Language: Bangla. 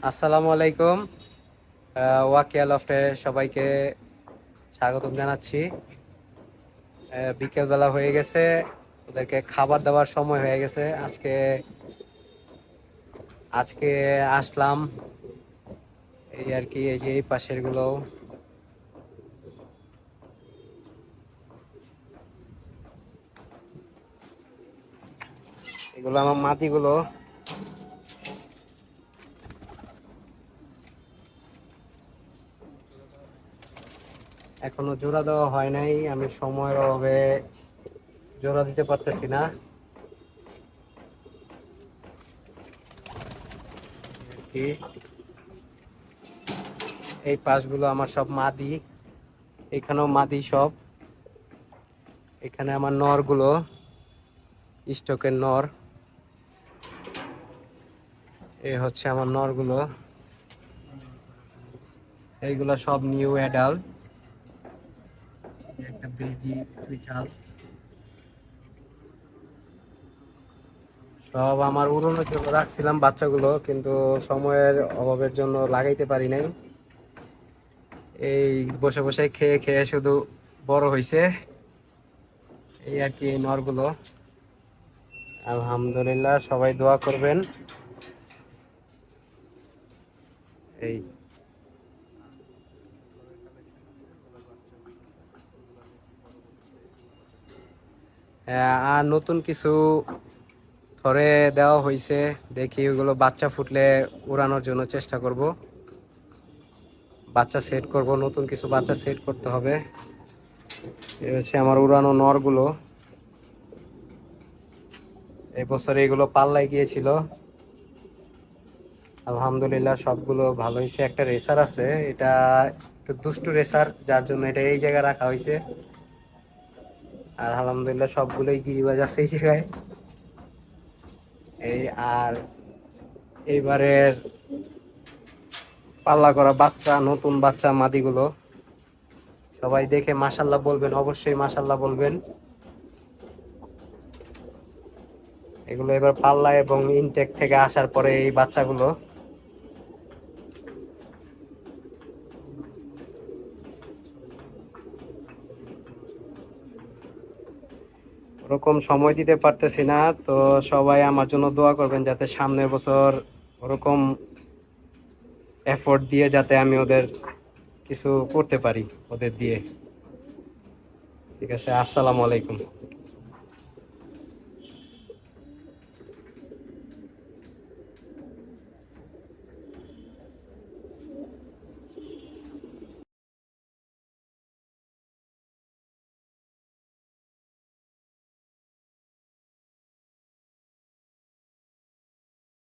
আসসালামু আলাইকুম। ওয়াকিয়া লফটে সবাইকে স্বাগতম জানাচ্ছি। বিকেলবেলা হয়ে গেছে, ওদেরকে খাবার দেওয়ার সময় হয়ে গেছে। আজকে আজকে আসলাম এই আর কি। এই যে এই পাশের গুলো, এগুলো আমার মাটিগুলো। এখনো জোড়া দেওয়া হয় নাই, আমি সময়ের অভাবে জোড়া দিতে পারতেছি না আর কি। এই পাশগুলো আমার সব মাদি, এখানেও মাদি সব। এখানে আমার নরগুলো, স্টকের নর। এই হচ্ছে আমার নরগুলো, এইগুলো সব নিউ অ্যাডাল্ট। একটা বেজি বিড়াল, সব আমার উড়ানোর জন্য রাখছিলাম বাচ্চাগুলো, কিন্তু সময়ের অভাবের জন্য লাগাইতে পারি নাই। এই বসে বসে খেয়ে খেয়ে শুধু বড় হইছে এই আর কি। এই নরগুলো আলহামদুলিল্লাহ, সবাই দোয়া করবেন। এই আর নতুন কিছু ধরে দেওয়া হয়েছে, দেখি ওগুলো বাচ্চা ফুটলে উড়ানোর জন্য চেষ্টা করব। বাচ্চা সেট করব, নতুন কিছু বাচ্চা সেট করতে হবে। এই হচ্ছে আমার উড়ানো নরগুলো। এই বছর এগুলো পাল্লায় গিয়েছিল, আলহামদুলিল্লাহ সবগুলো ভালো হয়েছে। একটা রেসার আছে, এটা একটু দুষ্টু রেসার, যার জন্য এটা এই জায়গায় রাখা হয়েছে। আর আলহামদুলিল্লাহ সবগুলোই গিরিবাজ আছে এই জায়গায়। এই আর এইবারের পাল্লা করা বাচ্চা, নতুন বাচ্চা মাদিগুলো সবাই দেখে মাশাল্লাহ বলবেন, অবশ্যই মাশাল্লাহ বলবেন। এগুলো এবার পাল্লা এবং ইনটেক থেকে আসার পরে এই বাচ্চাগুলো। ওরকম সময় দিতে পারতেছি না, তো সবাই আমার জন্য দোয়া করবেন যাতে সামনের বছর ওরকম এফোর্ট দিয়ে যাতে আমি ওদের কিছু করতে পারি ওদের দিয়ে। ঠিক আছে, আসসালামু আলাইকুম।